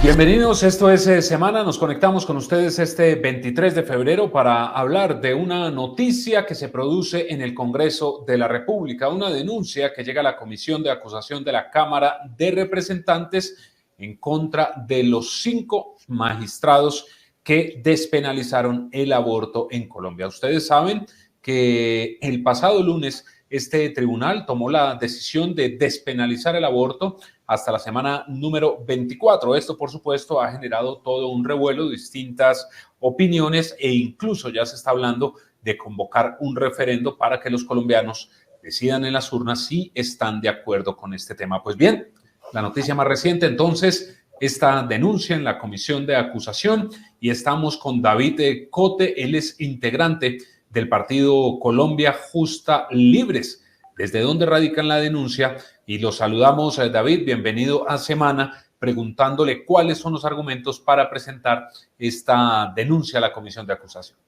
Bienvenidos, esto es Semana, nos conectamos con ustedes este 23 de febrero para hablar de una noticia que se produce en el Congreso de la República, una denuncia que llega a la Comisión de Acusación de la Cámara de Representantes en contra de los 5 magistrados que despenalizaron el aborto en Colombia. Ustedes saben que el pasado lunes este tribunal tomó la decisión de despenalizar el aborto hasta la semana número 24. Esto, por supuesto, ha generado todo un revuelo, distintas opiniones e incluso ya se está hablando de convocar un referendo para que los colombianos decidan en las urnas si están de acuerdo con este tema. Pues bien, la noticia más reciente, entonces, esta denuncia en la comisión de acusación y estamos con David Cote, él es integrante del partido Colombia Justa Libres. ¿Desde dónde radican la denuncia? Y lo saludamos, David, bienvenido a Semana, preguntándole cuáles son los argumentos para presentar esta denuncia a la comisión de acusación.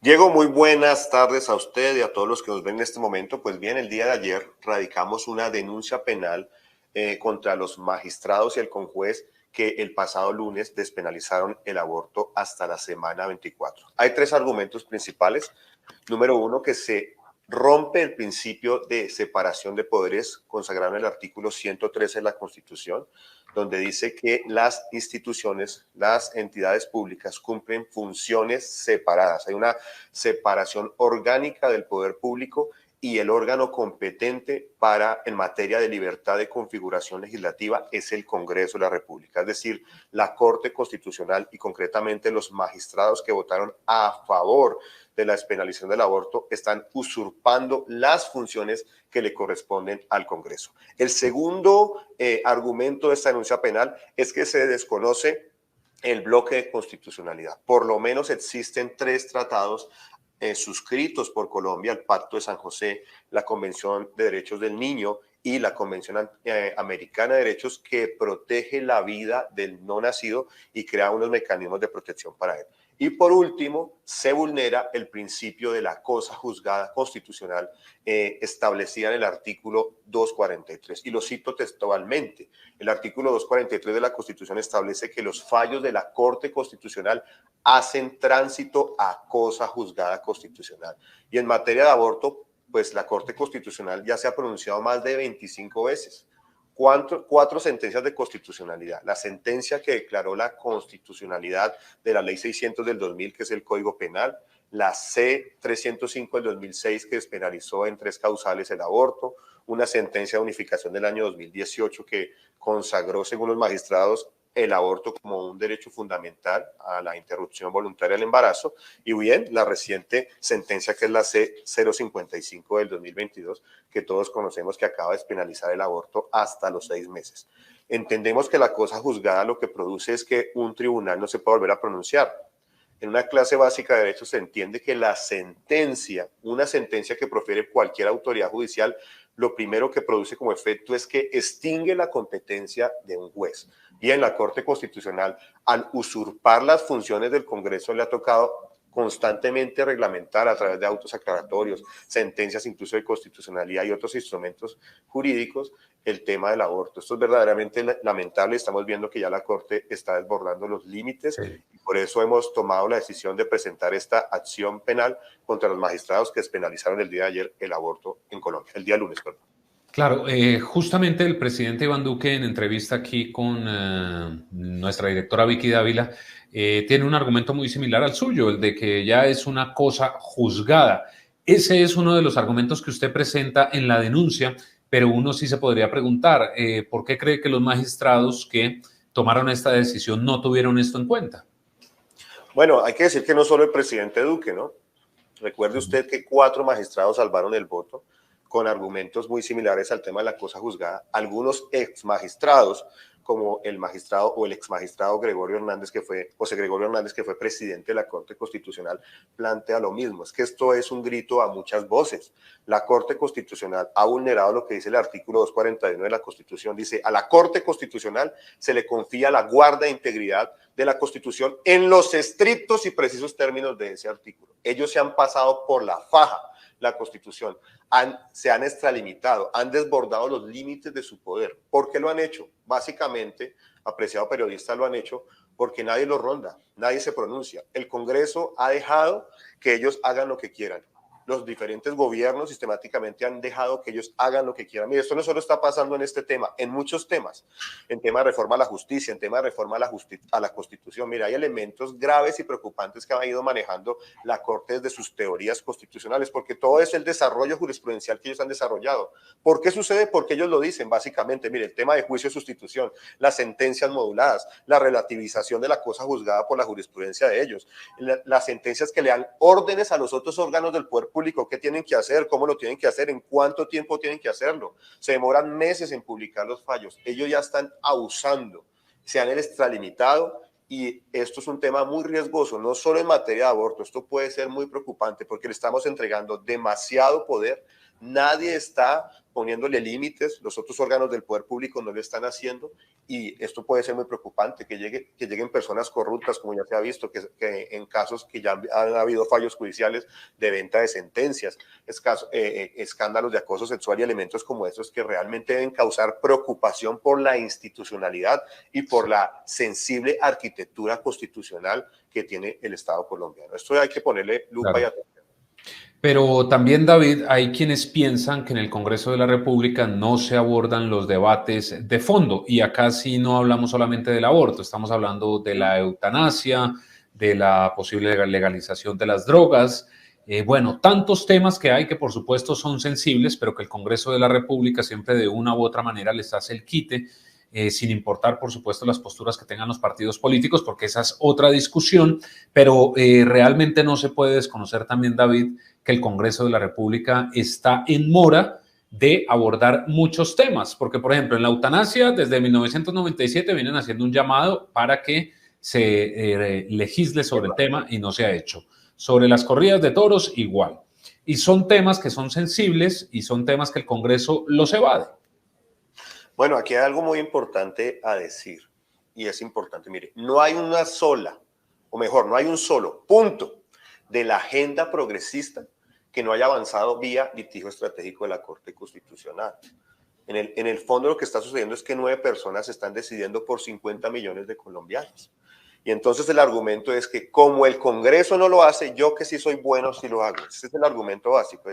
Diego, muy buenas tardes a usted y a todos los que nos ven en este momento. Pues bien, el día de ayer radicamos una denuncia penal contra los magistrados y el conjuez que el pasado lunes despenalizaron el aborto hasta la semana 24. Hay 3 argumentos principales. Número 1, que se rompe el principio de separación de poderes consagrado en el artículo 113 de la Constitución, donde dice que las instituciones, las entidades públicas cumplen funciones separadas. Hay una separación orgánica del poder público y el órgano competente en materia de libertad de configuración legislativa es el Congreso de la República, es decir, la Corte Constitucional y concretamente los magistrados que votaron a favor de la despenalización del aborto están usurpando las funciones que le corresponden al Congreso. El segundo argumento de esta denuncia penal es que se desconoce el bloque de constitucionalidad. Por lo menos existen 3 tratados suscritos por Colombia, el Pacto de San José, la Convención de Derechos del Niño y la Convención Americana de Derechos, que protege la vida del no nacido y crea unos mecanismos de protección para él. Y por último, se vulnera el principio de la cosa juzgada constitucional establecida en el artículo 243. Y lo cito textualmente. El artículo 243 de la Constitución establece que los fallos de la Corte Constitucional hacen tránsito a cosa juzgada constitucional. Y en materia de aborto, pues la Corte Constitucional ya se ha pronunciado más de 25 veces. 4 sentencias de constitucionalidad. La sentencia que declaró la constitucionalidad de la Ley 600 del 2000, que es el Código Penal, la C-305 del 2006, que despenalizó en 3 causales el aborto, una sentencia de unificación del año 2018 que consagró, según los magistrados, el aborto como un derecho fundamental a la interrupción voluntaria del embarazo, y bien, la reciente sentencia que es la C-055 del 2022, que todos conocemos, que acaba de despenalizar el aborto hasta los 6 meses. Entendemos que la cosa juzgada lo que produce es que un tribunal no se puede volver a pronunciar. En una clase básica de derecho se entiende que la sentencia, una sentencia que profiere cualquier autoridad judicial, lo primero que produce como efecto es que extingue la competencia de un juez. Y en la Corte Constitucional, al usurpar las funciones del Congreso, le ha tocado constantemente reglamentar a través de autos aclaratorios, sentencias incluso de constitucionalidad y otros instrumentos jurídicos el tema del aborto. Esto es verdaderamente lamentable. Estamos viendo que ya la Corte está desbordando los límites y por eso hemos tomado la decisión de presentar esta acción penal contra los magistrados que despenalizaron el día de ayer el aborto en Colombia, el día lunes, perdón. Claro, justamente el presidente Iván Duque en entrevista aquí con nuestra directora Vicky Dávila tiene un argumento muy similar al suyo, el de que ya es una cosa juzgada. Ese es uno de los argumentos que usted presenta en la denuncia, pero uno sí se podría preguntar, ¿por qué cree que los magistrados que tomaron esta decisión no tuvieron esto en cuenta? Bueno, hay que decir que no solo el presidente Duque, ¿no? Recuerde usted que 4 magistrados salvaron el voto con argumentos muy similares al tema de la cosa juzgada. Algunos ex magistrados, como el magistrado o el ex magistrado Gregorio Hernández, que fue, José Gregorio Hernández, que fue presidente de la Corte Constitucional, plantea lo mismo. Es que esto es un grito a muchas voces. La Corte Constitucional ha vulnerado lo que dice el artículo 241 de la Constitución. Dice, a la Corte Constitucional se le confía la guarda de integridad de la Constitución en los estrictos y precisos términos de ese artículo. Ellos se han pasado por la faja la Constitución, se han extralimitado, han desbordado los límites de su poder. ¿Por qué lo han hecho? Básicamente, apreciado periodista, lo han hecho porque nadie los ronda, nadie se pronuncia. El Congreso ha dejado que ellos hagan lo que quieran. Los diferentes gobiernos sistemáticamente han dejado que ellos hagan lo que quieran. Mire, esto no solo está pasando en este tema, en muchos temas, en tema de reforma a la justicia, en tema de reforma a la Constitución. Mira, hay elementos graves y preocupantes que ha ido manejando la Corte desde sus teorías constitucionales, porque todo es el desarrollo jurisprudencial que ellos han desarrollado. ¿Por qué sucede? Porque ellos lo dicen, básicamente. Mire, el tema de juicio de sustitución, las sentencias moduladas, la relativización de la cosa juzgada por la jurisprudencia de ellos, las sentencias que le dan órdenes a los otros órganos del poder público, qué tienen que hacer, cómo lo tienen que hacer, en cuánto tiempo tienen que hacerlo. Se demoran meses en publicar los fallos. Ellos ya están abusando, se han extralimitado y esto es un tema muy riesgoso, no solo en materia de aborto. Esto puede ser muy preocupante porque le estamos entregando demasiado poder. Nadie está poniéndole límites, los otros órganos del poder público no lo están haciendo y esto puede ser muy preocupante, que lleguen personas corruptas, como ya se ha visto, que en casos que ya han habido fallos judiciales de venta de sentencias, escándalos de acoso sexual y elementos como estos que realmente deben causar preocupación por la institucionalidad y por la sensible arquitectura constitucional que tiene el Estado colombiano. Esto hay que ponerle lupa y atención. Pero también, David, hay quienes piensan que en el Congreso de la República no se abordan los debates de fondo. Y acá sí no hablamos solamente del aborto, estamos hablando de la eutanasia, de la posible legalización de las drogas. Bueno, tantos temas que hay que por supuesto son sensibles, pero que el Congreso de la República siempre de una u otra manera les hace el quite, sin importar por supuesto las posturas que tengan los partidos políticos, porque esa es otra discusión, pero realmente no se puede desconocer también, David, que el Congreso de la República está en mora de abordar muchos temas, porque por ejemplo en la eutanasia desde 1997 vienen haciendo un llamado para que se legisle sobre el tema y no se ha hecho. Sobre las corridas de toros igual. Y son temas que son sensibles y son temas que el Congreso los evade. Bueno, aquí hay algo muy importante a decir y es importante, mire, no hay una sola, o mejor, no hay un solo punto de la agenda progresista que no haya avanzado vía litigio estratégico de la Corte Constitucional. En el fondo lo que está sucediendo es que 9 personas están decidiendo por 50 millones de colombianos. Y entonces el argumento es que como el Congreso no lo hace, yo que sí soy bueno, sí lo hago. Ese es el argumento básico.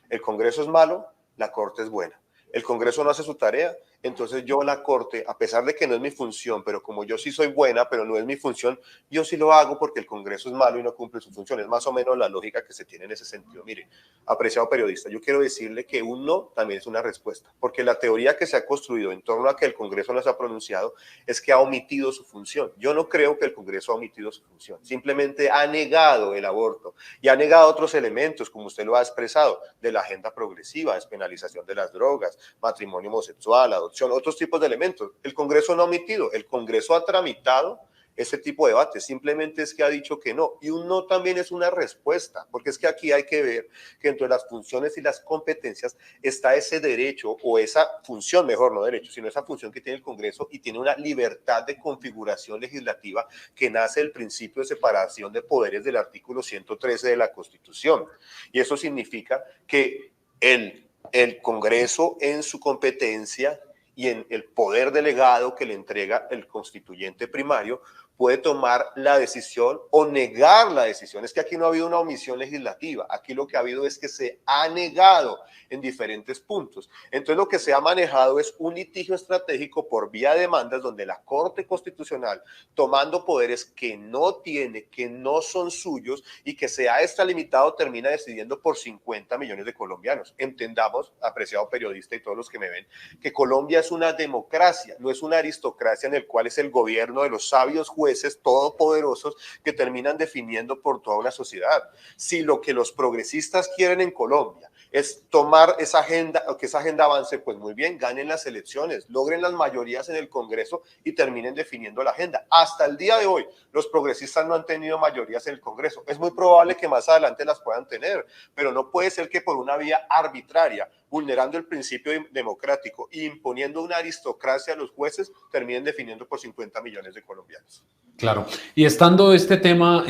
El Congreso es malo, la Corte es buena. El Congreso no hace su tarea, entonces yo la Corte, a pesar de que no es mi función, pero como yo sí soy buena, pero no es mi función, yo sí lo hago porque el Congreso es malo y no cumple su función. Es más o menos la lógica que se tiene en ese sentido. Mire, apreciado periodista, yo quiero decirle que un no también es una respuesta, porque la teoría que se ha construido en torno a que el Congreso no se ha pronunciado es que ha omitido su función. Yo no creo que el Congreso ha omitido su función, simplemente ha negado el aborto y ha negado otros elementos, como usted lo ha expresado, de la agenda progresiva, despenalización de las drogas, matrimonio homosexual, adopción, otros tipos de elementos. El Congreso no ha omitido, el Congreso ha tramitado ese tipo de debate, simplemente es que ha dicho que no, y un no también es una respuesta, porque es que aquí hay que ver que entre las funciones y las competencias está ese derecho, o esa función, mejor no derecho, sino esa función que tiene el Congreso y tiene una libertad de configuración legislativa que nace del principio de separación de poderes del artículo 113 de la Constitución, y eso significa que el Congreso en su competencia y en el poder delegado que le entrega el constituyente primario puede tomar la decisión o negar la decisión. Es que aquí no ha habido una omisión legislativa, aquí lo que ha habido es que se ha negado en diferentes puntos. Entonces lo que se ha manejado es un litigio estratégico por vía de demandas donde la Corte Constitucional, tomando poderes que no tiene, que no son suyos y que se ha extralimitado, termina decidiendo por 50 millones de colombianos. Entendamos, apreciado periodista y todos los que me ven, que Colombia es una democracia, no es una aristocracia en el cual es el gobierno de los sabios jueces todopoderosos que terminan definiendo por toda una sociedad. Si lo que los progresistas quieren en Colombia es tomar esa agenda, o que esa agenda avance, pues muy bien, ganen las elecciones, logren las mayorías en el Congreso y terminen definiendo la agenda. Hasta el día de hoy, los progresistas no han tenido mayorías en el Congreso. Es muy probable que más adelante las puedan tener, pero no puede ser que por una vía arbitraria vulnerando el principio democrático e imponiendo una aristocracia a los jueces, terminen definiendo por 50 millones de colombianos. Claro, y estando este tema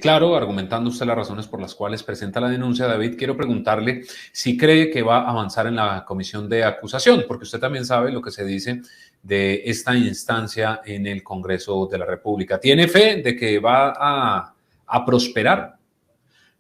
claro, argumentando usted las razones por las cuales presenta la denuncia, David, quiero preguntarle si cree que va a avanzar en la comisión de acusación, porque usted también sabe lo que se dice de esta instancia en el Congreso de la República. ¿Tiene fe de que va a prosperar?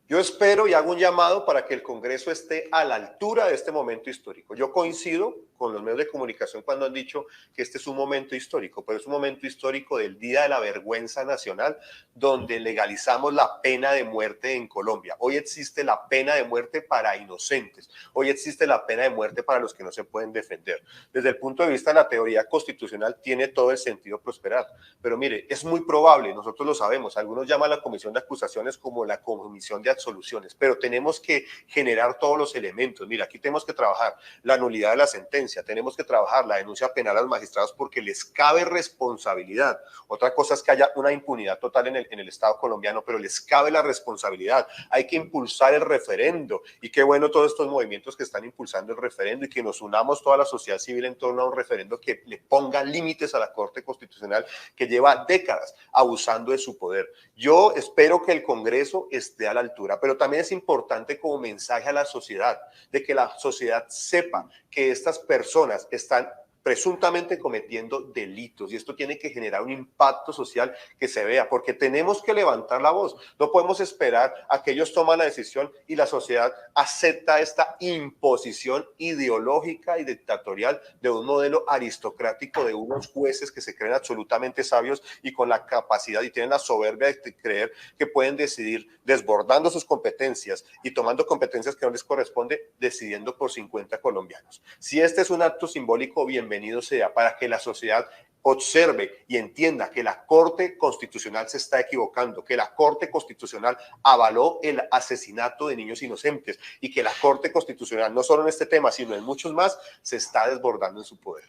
Yo espero y hago un llamado para que el Congreso esté a la altura de este momento histórico. Yo coincido con los medios de comunicación cuando han dicho que este es un momento histórico, pero es un momento histórico del Día de la Vergüenza Nacional, donde legalizamos la pena de muerte en Colombia. Hoy existe la pena de muerte para inocentes. Hoy existe la pena de muerte para los que no se pueden defender. Desde el punto de vista de la teoría constitucional, tiene todo el sentido prosperar. Pero mire, es muy probable, nosotros lo sabemos, algunos llaman a la comisión de acusaciones como la comisión de absoluciones, pero tenemos que generar todos los elementos. Mira, aquí tenemos que trabajar la nulidad de la sentencia, tenemos que trabajar la denuncia penal a los magistrados porque les cabe responsabilidad. Otra cosa es que haya una impunidad total en el Estado colombiano, pero les cabe la responsabilidad. Hay que impulsar el referendo y qué bueno todos estos movimientos que están impulsando el referendo y que nos unamos toda la sociedad civil en torno a un referendo que le ponga límites a la Corte Constitucional que lleva décadas abusando de su poder. Yo espero que el Congreso esté a la altura, pero también es importante como mensaje a la sociedad, de que la sociedad sepa que estas personas están presuntamente cometiendo delitos y esto tiene que generar un impacto social que se vea, porque tenemos que levantar la voz. No podemos esperar a que ellos tomen la decisión y la sociedad acepta esta imposición ideológica y dictatorial de un modelo aristocrático de unos jueces que se creen absolutamente sabios y con la capacidad y tienen la soberbia de creer que pueden decidir desbordando sus competencias y tomando competencias que no les corresponde, decidiendo por 50 colombianos. Si este es un acto simbólico, bienvenido sea, para que la sociedad observe y entienda que la Corte Constitucional se está equivocando, que la Corte Constitucional avaló el asesinato de niños inocentes y que la Corte Constitucional, no solo en este tema, sino en muchos más, se está desbordando en su poder.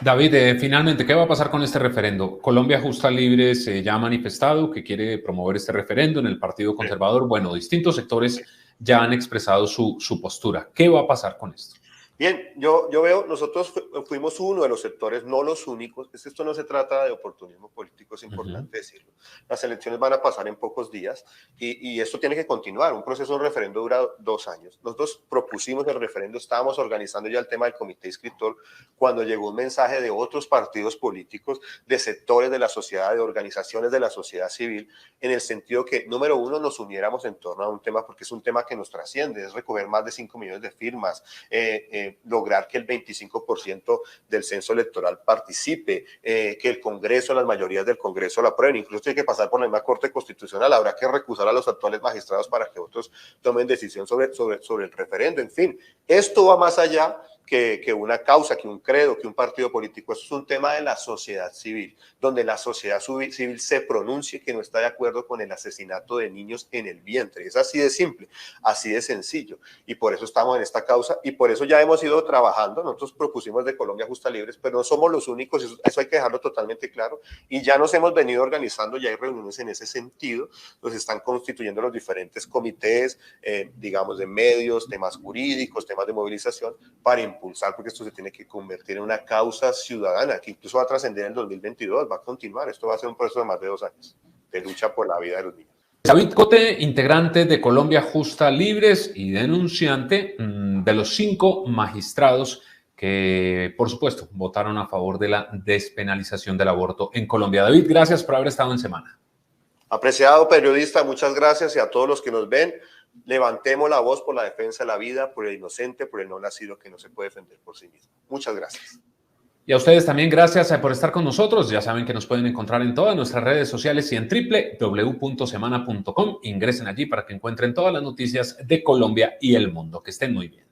David, finalmente, ¿qué va a pasar con este referendo? Colombia Justa Libre se ya ha manifestado que quiere promover este referendo en el Partido Conservador. Bueno, distintos sectores ya han expresado su postura. ¿Qué va a pasar con esto? Bien, yo veo, nosotros fuimos uno de los sectores, no los únicos. Esto no se trata de oportunismo político, es importante decirlo. Las elecciones van a pasar en pocos días y esto tiene que continuar. Un proceso de referendo dura 2 años. Nosotros propusimos el referendo, estábamos organizando ya el tema del comité inscriptor cuando llegó un mensaje de otros partidos políticos, de sectores de la sociedad, de organizaciones de la sociedad civil, en el sentido que, número uno, nos uniéramos en torno a un tema, porque es un tema que nos trasciende, es recoger más de 5 millones de firmas, lograr que el 25% del censo electoral participe, que el Congreso, las mayorías del Congreso la aprueben, incluso tiene que pasar por la misma Corte Constitucional, habrá que recusar a los actuales magistrados para que otros tomen decisión sobre el referendo. En fin, esto va más allá que una causa, que un credo, que un partido político. Esto es un tema de la sociedad civil, donde la sociedad civil se pronuncie que no está de acuerdo con el asesinato de niños en el vientre. Es así de simple, así de sencillo. Y por eso estamos en esta causa y por eso ya hemos ido trabajando. Nosotros propusimos de Colombia Justa Libres, pero no somos los únicos, eso hay que dejarlo totalmente claro. Y ya nos hemos venido organizando, ya hay reuniones en ese sentido, nos están constituyendo los diferentes comités, digamos, de medios, temas jurídicos, temas de movilización, para impulsar, porque esto se tiene que convertir en una causa ciudadana que incluso va a trascender en el 2022, va a continuar. Esto va a ser un proceso de más de 2 años de lucha por la vida de los niños. David Cote, integrante de Colombia Justa Libres y denunciante de los 5 magistrados que, por supuesto, votaron a favor de la despenalización del aborto en Colombia. David, gracias por haber estado en Semana. Apreciado periodista, muchas gracias y a todos los que nos ven. Levantemos la voz por la defensa de la vida, por el inocente, por el no nacido que no se puede defender por sí mismo. Muchas gracias. Y a ustedes también gracias por estar con nosotros. Ya saben que nos pueden encontrar en todas nuestras redes sociales y en www.semana.com. Ingresen allí para que encuentren todas las noticias de Colombia y el mundo. Que estén muy bien.